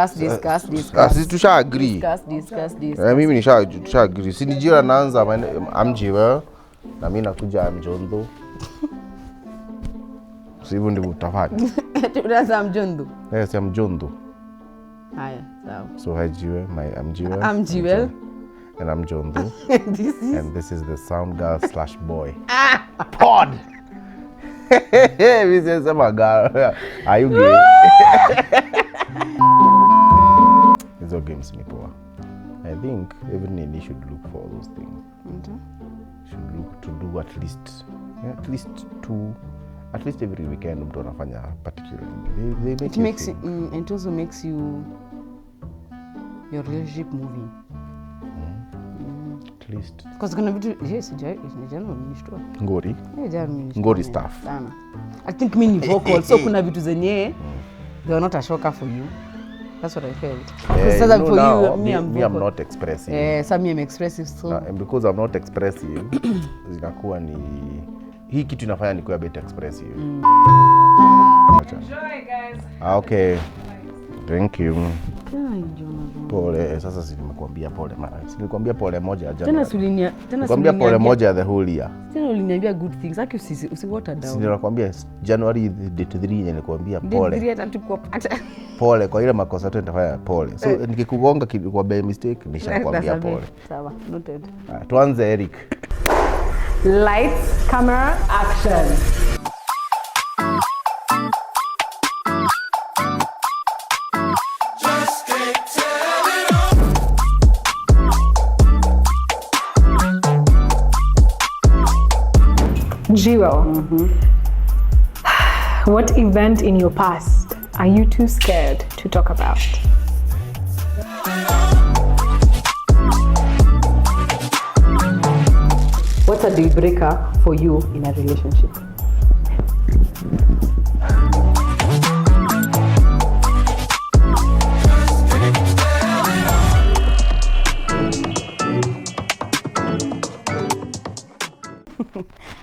Sisi tusha agree. Discuss. Mimi nisha agree. Si Njira naanza I'm Njoroges na mimi nakuja Njondo. Sivyo ndivyo utafanya. Tunaanza Mjondo. Yes, I'm Njondo. Haya, sawa. So hi Jiwe, I'm Jiwe. I'm Jiwe. And I'm Njondo. And this is the sound girl / boy. Pod. We say some girl. Are you gay? Hizo games ni poa. I think every Nini should look for those things. Should look to do at least every weekend mtu anafanya particularly. They make it makes it also makes you your relationship moving. At least. Because gonna be yes, jana nishtua. Ngori stuff. Sana. I think mimi ni vocal so kuna vitu zenye they are not a shocker for you. That's what I felt. Sasa for you, me I'm not expressive. So me I'm expressive so. And because I'm not expressive, zinakuwa ni hii kitu inafanya ni kuwa bit expressive. Enjoy guys. Okay. Thank you. Pole, sasa si nimekuambia pole mara. Si nilikwambia pole moja jana. Tena sulinia. Nikwambia pole moja the whole year. Tena uliniambia good things. Haki usiwater down. Si nilikwambia January date 3 nilikwambia pole. Date 3 atakupata. Pole kwa ile makosa tu nitafanya pole. So nikikugonga kwa by mistake nishakwambia pole. Sawa, noted. Tuanze Eric. Lights, camera, action. Jiro, what event in your past are you too scared to talk about? What's a deal breaker for you in a relationship?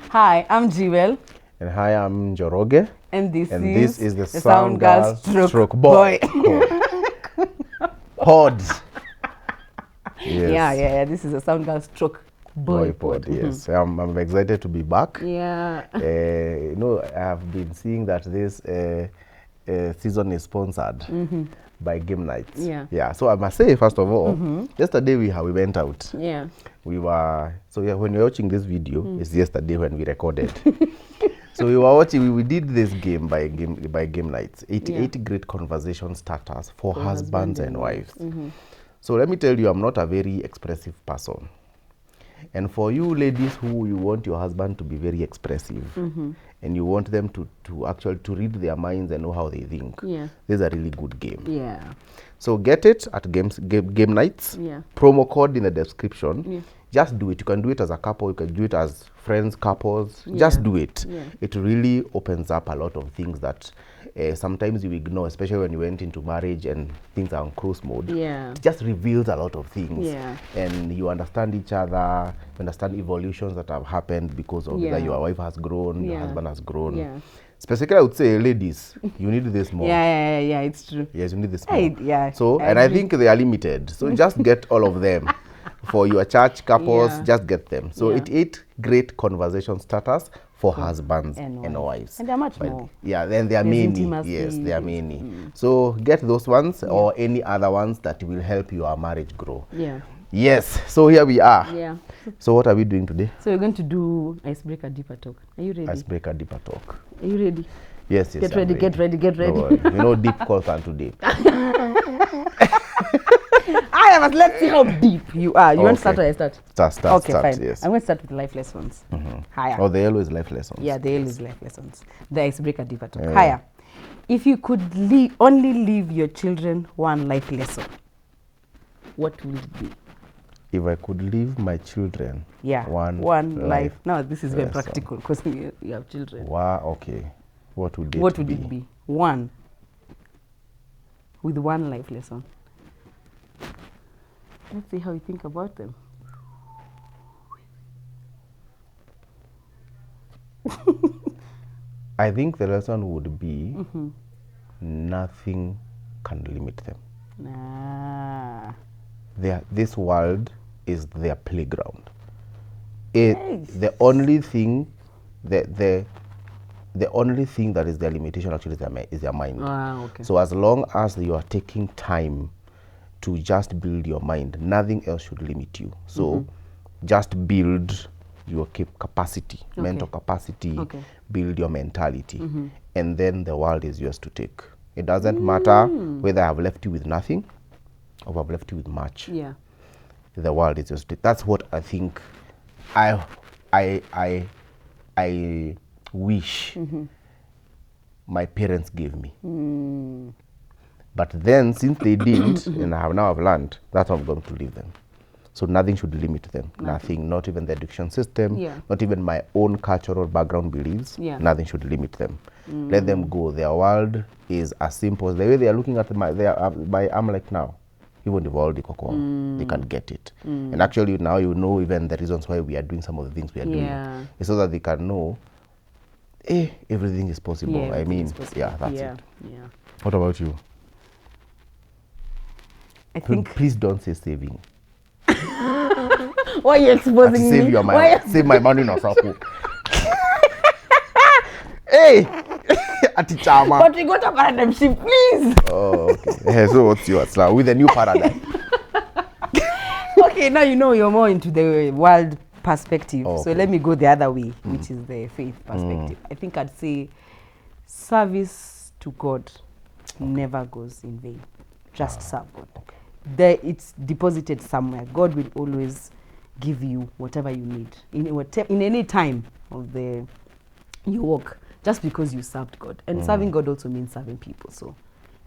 Hi, I'm Jiwel. And hi, I'm Njoroges. And this is the sound girl stroke boy. Pod. Yes. Yeah. This is a sound girl stroke boy pod. Yes. I'm excited to be back. Yeah. I have been seeing that this season is sponsored by Game Nights. Yeah. So I must say, first of all, yesterday we went out. Yeah. We were when you're watching this video, it's yesterday when we recorded. So we were watching. We did this game by Game Nights. 88 great conversation starters for husbands and wives. So let me tell you, I'm not a very expressive person. And for you ladies who you want your husband to be very expressive, and you want them to actually to read their minds and know how they think, this is a really good game. Yeah. So get it at Game Nights. Yeah. Promo code in the description. Yeah. Just do it. You can do it as a couple. You can do it as friends, couples. Yeah. Just do it. Yeah. It really opens up a lot of things that sometimes you ignore, especially when you went into marriage and things are on cruise mode. Yeah. It just reveals a lot of things. Yeah. And you understand each other, you understand evolutions that have happened because of that your wife has grown, your husband has grown. Yeah. Specifically, I would say, ladies, you need this more. Yeah, it's true. Yes, you need this more. So, I think they are limited. So just get all of them. For your church couples, just get them. So it's 8 great conversation starters for husbands and wives. And there are much more. Yeah, then there are many. Intimacy. Yes, there are many. So get those ones or any other ones that will help your marriage grow. Yeah. Yes, so here we are. Yeah. So what are we doing today? So we're going to do icebreaker deeper talk. Are you ready? Icebreaker deeper talk. Are you ready? Yes. Get ready. Deep calls are too deep. But let's see how deep you are. You want to start or I start? Start. Okay, fine. Yes. I'm going to start with life lessons. Higher. Oh, the yellow is life lessons. Yeah, the yellow is life lessons. The icebreaker deeper talk. Higher. If you could only leave your children one life lesson, what would it be? If I could leave my children one life. Now this is very practical because you have children. Wow, okay. What would it be? One. With one life lesson. Let's see how you think about them. I think the lesson would be nothing can limit them. this world is their playground. Nice. The only thing the only thing that is their limitation actually is their mind. Okay. So as long as you are taking time to just build your mind, nothing else should limit you. So just build your capacity, mental capacity, build your mentality, and then the world is yours to take. It doesn't matter whether I have left you with nothing or I've left you with much. Yeah. The world is yours to take. That's what I think I wish my parents gave me. But then, since they didn't, and I've learned, that's how I'm going to leave them. So nothing should limit them. Nothing, not even the education system, not even my own cultural background beliefs. Nothing should limit them. Let them go. Their world is as simple as the way they are looking at my arm like now. Even the world, they can get it. And actually now you know even the reasons why we are doing some of the things we are doing. It's so that they can know, everything is possible. Yeah, I mean, possible. that's it. Yeah. What about you? I think. Please don't say saving. Why are you exposing me? Save my money no sapo. Hey, Ati Chama. But we got a paradigm shift, please. Oh, okay. So what's yours now with the new paradigm? Okay, now you know you're more into the world perspective. So let me go the other way, which is the faith perspective. I think I'd say service to God never goes in vain. Just serve God. There, it's deposited somewhere. God will always give you whatever you need in any time of your walk, just because you served God. And serving God also means serving people. So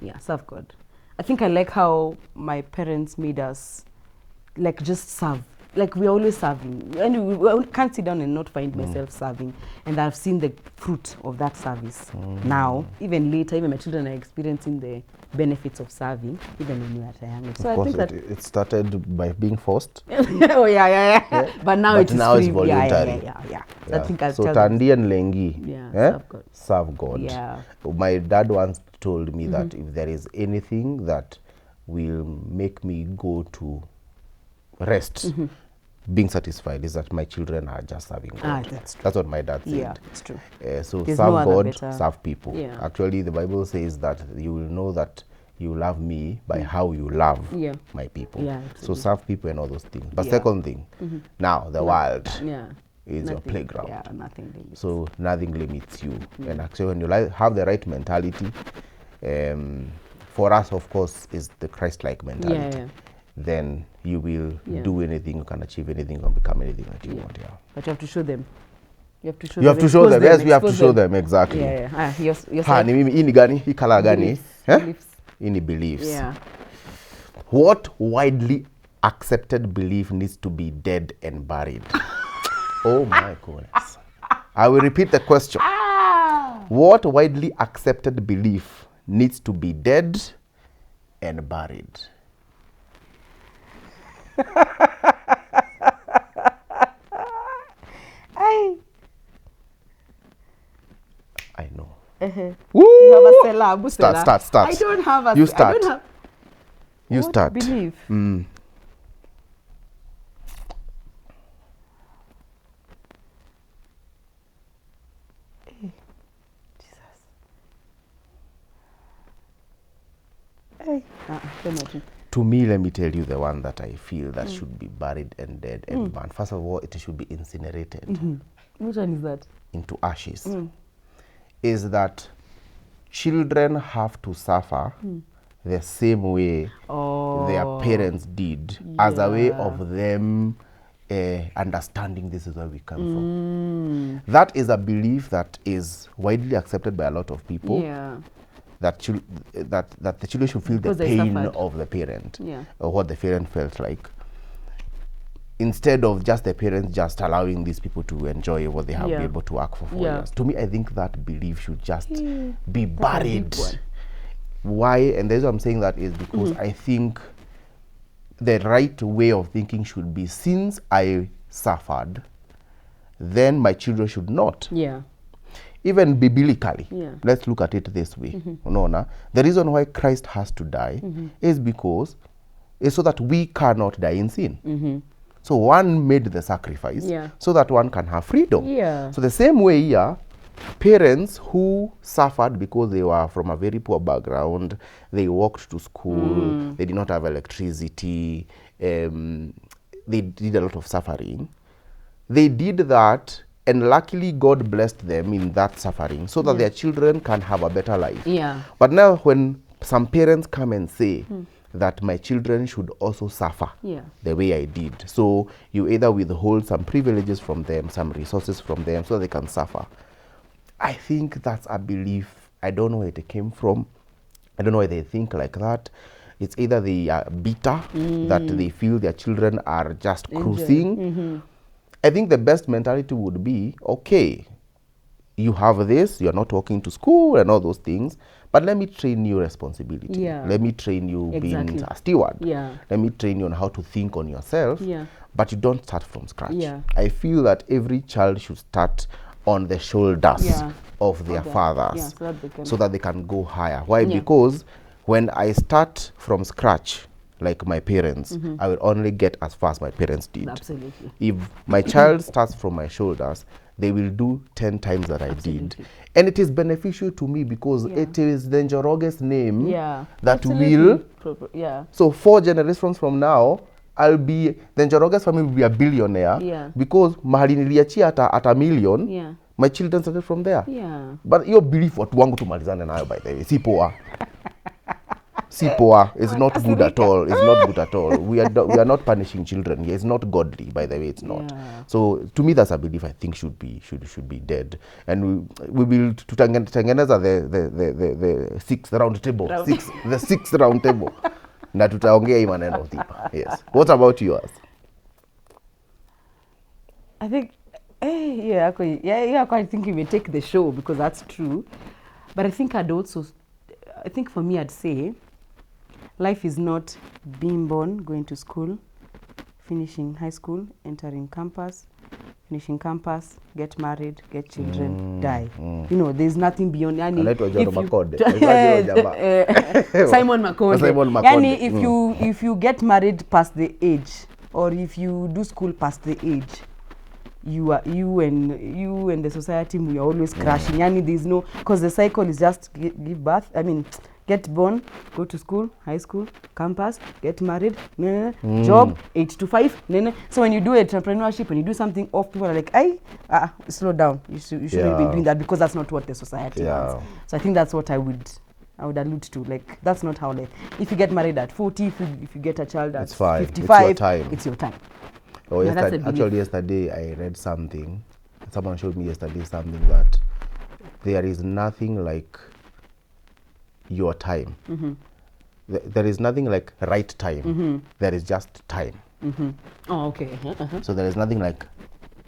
yeah, serve God. I think I like how my parents made us like just serve. Like we're always serving, and we can't sit down and not find myself serving. And I've seen the fruit of that service now. Even later, even my children are experiencing the benefits of serving, even when we are young. So of course, I think that it started by being forced. Oh yeah. But now it's voluntary. Yeah. So I think I'll so tell Tandi and Lengi, serve God. Yeah. My dad once told me that if there is anything that will make me go to rest, being satisfied, is that my children are just serving God. That's true. That's what my dad said. Yeah, it's true. So There's serve no God, better. serve people. Yeah. Actually, the Bible says that you will know that you love me by how you love my people. Yeah, so serve people and all those things. But second thing, now the world is your playground. Yeah, nothing limits. So nothing limits you. And actually, when you have the right mentality, for us, of course, is the Christ-like mentality. Then you will do anything, you can achieve anything, you can become anything that you want. But you have to show them. You have to show them. Yes, we have to show them, exactly. Ini gani? Hii color gani? Ini beliefs. Yeah. What widely accepted belief needs to be dead and buried? Oh my goodness. I will repeat the question. What widely accepted belief needs to be dead and buried? I know. You have a celeb. Start. I don't have a. You start. I don't have. You What start. belief? To me, let me tell you the one that I feel that should be buried and dead and burned. First of all, it should be incinerated. Which one is that? Into ashes. Is that children have to suffer the same way their parents did, as a way of them understanding this is where we come from. That is a belief that is widely accepted by a lot of people. That the children should feel Because the they pain suffered. of the parent, or what the parent felt like, instead of just the parents just allowing these people to enjoy what they have been able to work for 4 years. To me, I think that belief should just be buried. Why? And the reason I'm saying that is because I think the right way of thinking should be, since I suffered, then my children should not. Even biblically, let's look at it this way. The reason why Christ has to die is because is so that we cannot die in sin. So one made the sacrifice so that one can have freedom. So the same way here, parents who suffered because they were from a very poor background, they walked to school, they did not have electricity, they did a lot of suffering. They did that, and luckily God blessed them in that suffering so that their children can have a better life. But now when some parents come and say that my children should also suffer the way I did, so you either withhold some privileges from them, some resources from them so they can suffer. I think that's a belief. I don't know where it came from. I don't know why they think like that. It's either they are bitter, that they feel their children are just cruising. I think the best mentality would be, okay, you have this, you're not walking to school and all those things, but let me train you responsibility. Let me train you being a steward. Let me train you on how to think on yourself, but you don't start from scratch. I feel that every child should start on the shoulders of their fathers so that they can go higher. Why? Because when I start from scratch, like my parents, I will only get as far as my parents did. Absolutely. If my child starts from my shoulders, they will do 10 times that I did. And it is beneficial to me because it is the Njoroges name that will. So 4 generations from now, I'll be, the Njoroges family will be a billionaire because mahali niliachia at a million, my children started from there. But your belief watu wangu tumalizane nayo, by the way, si poa. Si poa. It's not good at all. It's not good at all. We are not punishing children here. It's not godly, by the way. It's not. So to me, that's a belief I think should be dead. And we will tutangeneza the sixth round table. The sixth round table. Na tutaongea hii maneno thipa. Yes. What about yours? I think, I think you may take the show because that's true. But I think for me, I'd say life is not being born, going to school, finishing high school, entering campus, finishing campus, get married, get children, die. You know, there's nothing beyond. Yani, Simon Makonde. Yani, if you get married past the age, or if you do school past the age, you and the society, we are always crashing. Yani, there's no, because the cycle is just give birth. I mean, get born, go to school, high school, campus, get married, job, 8 to 5. So when you do entrepreneurship and you do something off, people are like, slow down. You shouldn't be doing that because that's not what the society wants. So I think that's what I would allude to. Like, that's not how life. If you get married at 40, if you get a child at 55, it's your time. Oh, yesterday I read something. Someone showed me yesterday something that there is nothing like your time. There is nothing like right time. There is just time. Oh, okay. So there is nothing like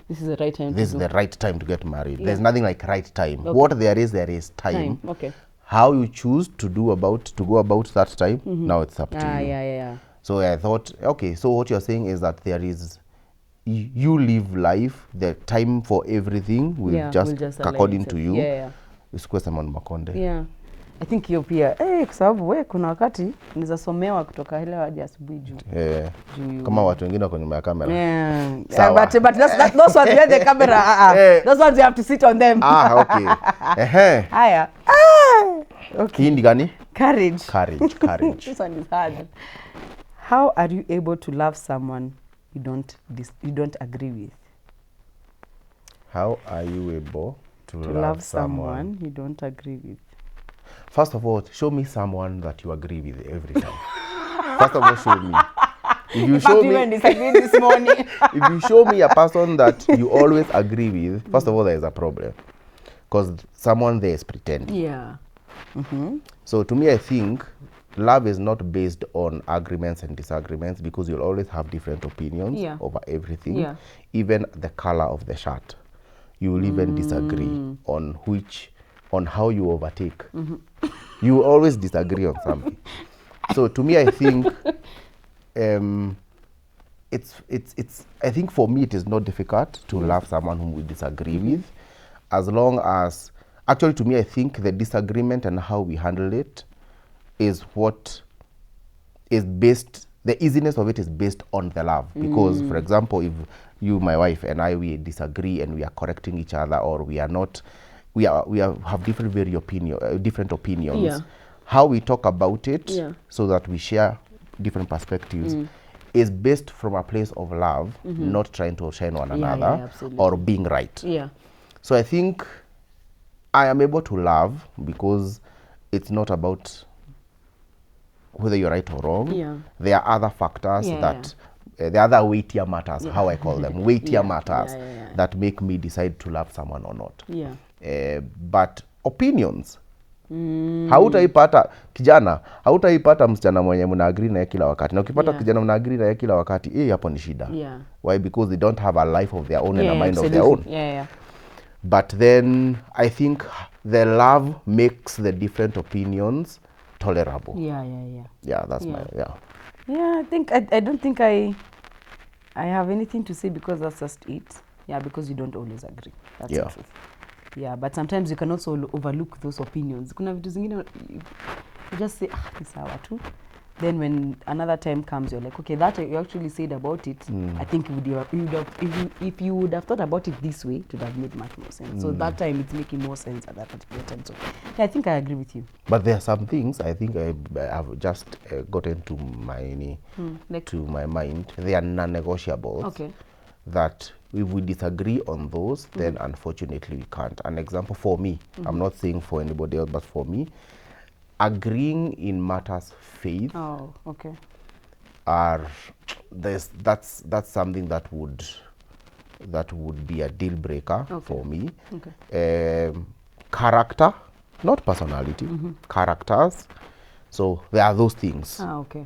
this is the right time. This is the right time to get married. There's nothing like right time. Okay. What there is time. Okay. How you choose to go about that time, now it's up to you. Yeah. So I thought, okay, so what you're saying is that there is, you live life, the time for everything will just according to you. Usikue Simon Makonde. I think hiyo pia kwa sababu kuna wakati niza somewa kutoka ile hadi asubuhi juu. Kama watu wengine wako nyuma ya kamera. But those ones where the camera those ones you have to sit on them. Okay. Haya. Okay. Hindi gani? Courage. This one is hard. How are you able to love someone you don't agree with? How are you able to love someone you don't agree with? First of all, show me someone that you agree with every time. First of all, show me. If you show me this morning. If you show me a person that you always agree with, first of all, there is a problem. Because someone there is pretending. So to me, I think love is not based on agreements and disagreements because you'll always have different opinions over everything. Even the color of the shirt. You will even disagree on how you overtake. You always disagree on something. So to me, I think I think for me it is not difficult to love someone whom we disagree with, as long as, actually to me I think the disagreement and how we handle it is what is based the easiness of it is based on the love. Because, for example, if you, my wife, and I, we disagree and we are correcting each other, or we are not, have different different opinions. Yeah. How we talk about it, Yeah. so that we share different perspectives, is based from a place of love, not trying to shine one another absolutely. or being right. Yeah. So I think I am able to love because it's not about whether you're right or wrong. Yeah. There are other factors that the other weightier matters, how I call them, weightier matters that make me decide to love someone or not. Yeah. But opinions, hautaipata kijana, hautaipata msichana mwenye mnaagri naye kila wakati. Na ukipata kijana mnaagri naye kila wakati, hapo ni shida. Why? Because they don't have a life of their own and a mind of their own. But then I think the love makes the different opinions tolerable. Yeah, that's my I think I don't think I have anything to say, because that's just it. Yeah, because you don't always agree. That's the truth. Yeah, but sometimes you can also overlook those opinions. Kuna vitu zingine you just say, ni sawa tu. Then when another time comes, you're like, okay, that you actually said about it. I think if you would have thought about it this way, it would have made much more sense. So that time it's making more sense at that particular time. So yeah, I think I agree with you. But there are some things I think I've just gotten to my mind. They are non-negotiables. Okay. That if we disagree on those, then unfortunately we can't. An example for me, I'm not saying for anybody else, but for me, agreeing in matters faith that's something that would be a deal breaker for me. Character, not personality, characters. So there are those things.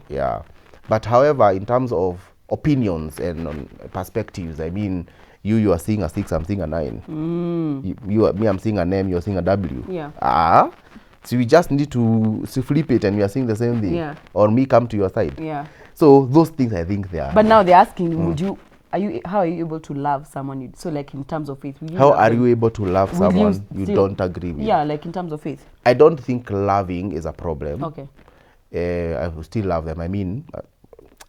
Yeah. But however, in terms of opinions and perspectives, I mean, you are seeing a 6, I'm seeing a 9. Me, I'm seeing an M, you're seeing a W. So we just need to flip it and we are seeing the same thing. Or me come to your side. So those things, I think they are. But now they're asking, how are you able to love someone? So like in terms of faith, how are you able to love someone you don't agree with? Yeah, like in terms of faith. I don't think loving is a problem. Okay. I will still love them. I mean,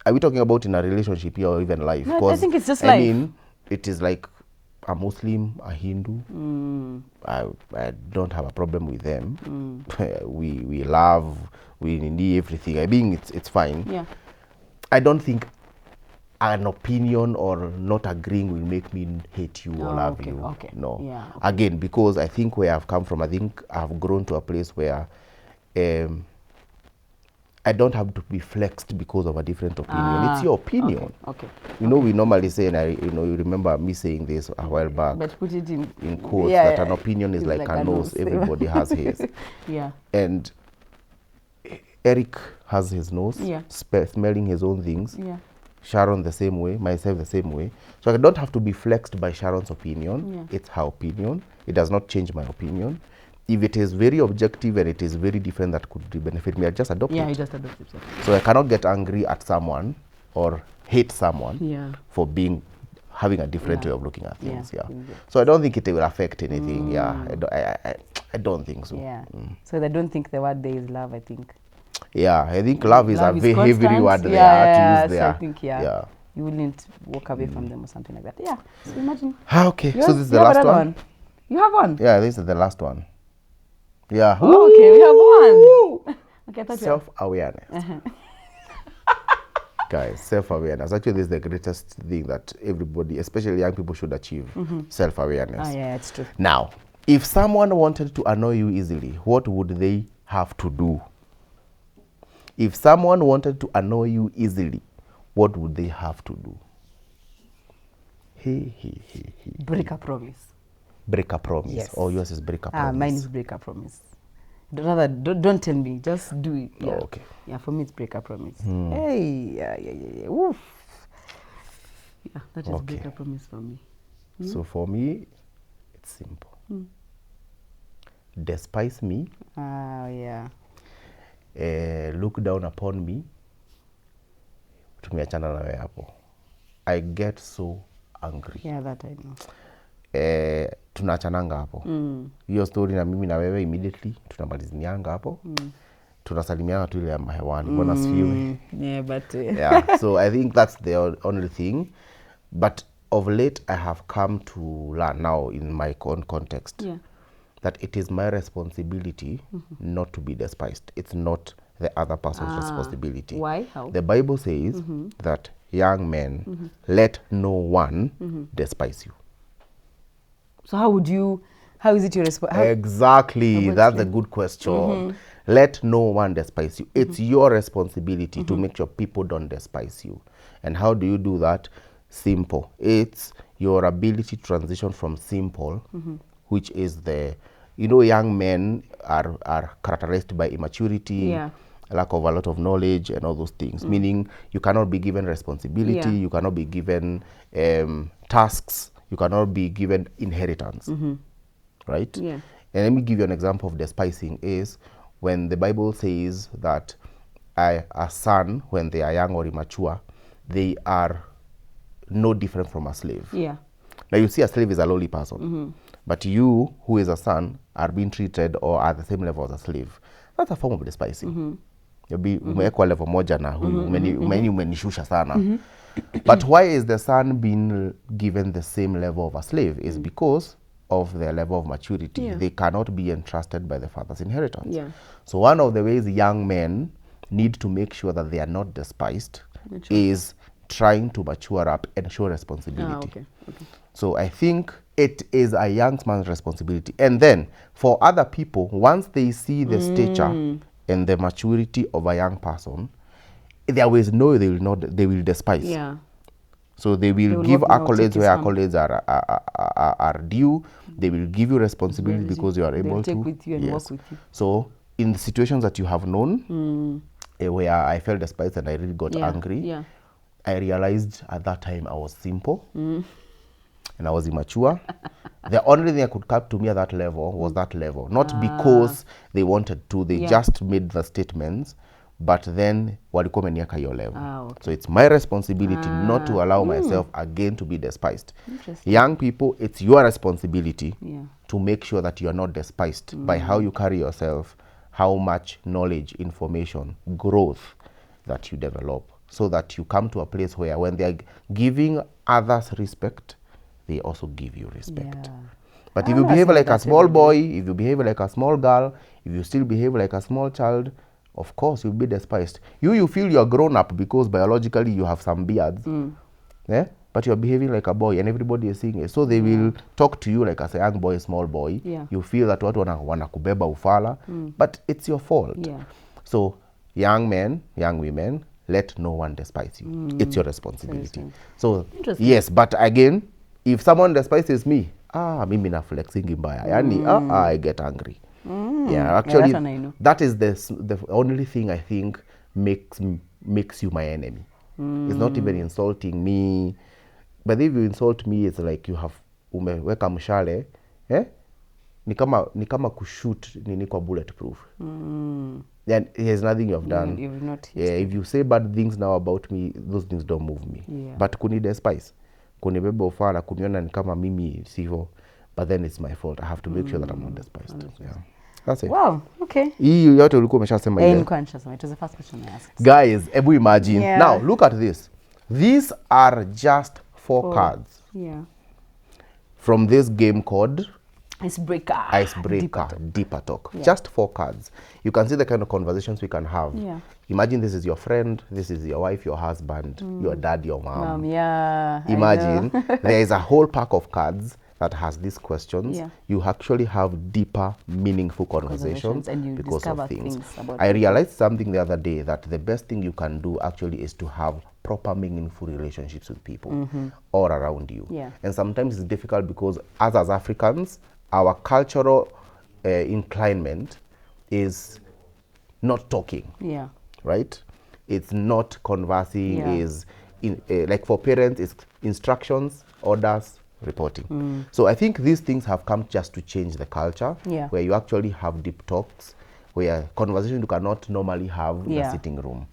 are we talking about in a relationship here or even life? No, I think it's just life. I mean, it is like a Muslim, a Hindu. I don't have a problem with them. We love, we need everything. I mean, it's fine. Yeah. I don't think an opinion or not agreeing will make me hate you or love you. Okay. No. Yeah, Again, because I think where I've come from, I think I've grown to a place where I don't have to be flexed because of a different opinion. It's your opinion. Okay. You know, we normally say, and you remember me saying this a while back. But put it in quotes, that an opinion is like a nose. Everybody has his. Yeah. And Eric has his nose, smelling his own things. Yeah. Sharon the same way, myself the same way. So I don't have to be flexed by Sharon's opinion. It's her opinion. It does not change my opinion. If it is very objective and it is very different that could benefit me, I just adopt it. Yeah, you just adopt it. So I cannot get angry at someone or hate someone for having a different way of looking at things. So I don't think it will affect anything. I don't think so. So I don't think the word there is love, I think. I think love is a very heavy word there to use there. So I think you wouldn't walk away from them or something like that. Yeah. So imagine. Okay. So this is the last one. You have one? Yeah, this is the last one. Yeah. Oh, okay, we have one. Okay, self-awareness. Guys, self-awareness. Actually, this is the greatest thing that everybody, especially young people, should achieve. Self-awareness. Yeah, it's true. Now, if someone wanted to annoy you easily, what would they have to do? If someone wanted to annoy you easily, what would they have to do? Break a promise. Break a promise. Yes. Or yours is break a promise. Mine is break a promise. Rather, don't tell me. Just do it. Yeah. Oh, okay. Yeah, for me it's break a promise. Hey, yeah. Oof. Yeah, that is break a promise for me. So for me, it's simple. Despise me. Yeah. Look down upon me. Tumeachana na wewe hapo. I get so angry. Yeah, that I know. Tunaachananga hapo. Hiyo story na mimi na wewe immediately tunamalizinianga hapo. tunasalimiana tu ile ya mahewani. Mbona sifiwe? Yeah, but Yeah, so I think that's the only thing. But of late, I have come to learn now in my own context that it is my responsibility not to be despised. It's not the other person's responsibility. Why? How? The Bible says that young men, let no one despise you. So how is it your responsibility? Exactly, that's a good question. Let no one despise you. It's your responsibility to make sure people don't despise you. And how do you do that? Simple. It's your ability to transition from simple, which is young men are characterized by immaturity, lack of a lot of knowledge and all those things, meaning you cannot be given responsibility, you cannot be given tasks, you cannot be given inheritance, right? Yeah. And let me give you an example of despising is when the Bible says that a son, when they are young or immature, they are no different from a slave. Yeah. Now you see a slave is a lowly person, but you, who is a son, are being treated or at the same level as a slave. That's a form of despising. Umewekwa level moja na huyu, umenishusha sana. But why is the son being given the same level of a slave? Is because of their level of maturity. They cannot be entrusted by the father's inheritance. So one of the ways young men need to make sure that they are not despised is trying to mature up and show responsibility. Okay. So I think it is a young man's responsibility. And then for other people, once they see the stature and the maturity of a young person, they always know they will despise. Yeah. So they will give accolades where accolades are due. They will give you responsibility because you are able to. They'll take with you and work with you. So in the situations that you have known, where I felt despised and I really got angry, I realized at that time I was simple and I was immature. The only thing that could come to me at that level was that level. Not because they wanted to, they just made the statements, but then walikuwa wameniweka hiyo level. So it's my responsibility not to allow myself again to be despised. Young people, it's your responsibility to make sure that you are not despised by how you carry yourself, how much knowledge, information, growth that you develop, so that you come to a place where when they are giving others respect, they also give you respect. But if you behave like a small boy, if you behave like a small girl, if you still behave like a small child, of course you'll be despised. You feel you're grown up because biologically you have some beards, but you're behaving like a boy and everybody is seeing it. So they will talk to you like as a young boy, small boy. You feel that watu wanakubeba ufala, but it's your fault. So young men, young women, let no one despise you. It's your responsibility. So yes, but again, if someone despises me, mimi na flexing mbaya. Yani, I get angry. Yeah, actually, that is the only thing I think makes you my enemy. It's not even insulting me. But if you insult me, it's like you have umeweka mshale, ni kama kushoot nini kwa bulletproof. Then there's nothing you've done. You've not if you say bad things now about me, those things don't move me. But kuni despise, kunibeba ufala, kuniona ni kama mimi sivyo, but then it's my fault. I have to make sure that I'm not despised. That's it. Wow, okay. Hii yote ulikuwa umeshasema ile. It was the first question I asked. Guys, ebu imagine. Now, look at this. These are just 4 cards. From this game called Icebreaker, Deeper Talk. Just 4 cards. You can see the kind of conversations we can have. Imagine this is your friend, this is your wife, your husband, your dad, your mom. Imagine there is a whole pack of cards that has these questions. You actually have deeper, meaningful conversations and you because of things. About I realized something the other day, that the best thing you can do actually is to have proper, meaningful relationships with people all around you. And sometimes it's difficult because as Africans, our cultural inclination is not talking. Right? It's not conversing. Is like for parents, it's instructions, orders, reporting. So I think these things have come just to change the culture, where you actually have deep talks, where conversation you cannot normally have in a sitting room.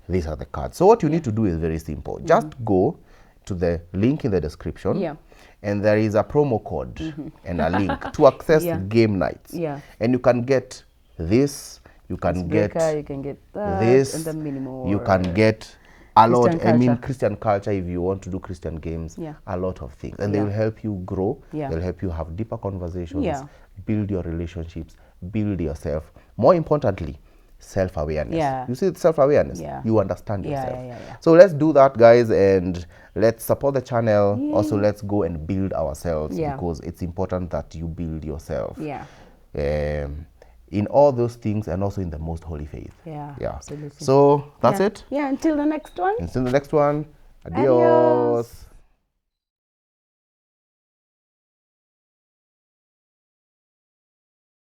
These are the cards. So what you need to do is very simple. Just go to the link in the description, and there is a promo code and a link to access game nights. And you can get this, You can get you can get that, this, and then many more. you can get a lot. Christian I mean, culture. Christian culture, if you want to do Christian games, Yeah. a lot of things. And they Yeah. will help you grow. Yeah. They'll help you have deeper conversations, Yeah. build your relationships, build yourself. More importantly, self-awareness. Yeah. You see, self-awareness. Yeah. You understand Yeah, yourself. yeah. So let's do that, guys, and let's support the channel. Also, let's go and build ourselves, because it's important that you build yourself. Yeah. In all those things, and also in the most holy faith. Yeah. Absolutely. So that's it. Yeah. Until the next one. Until the next one. Adios. Adios.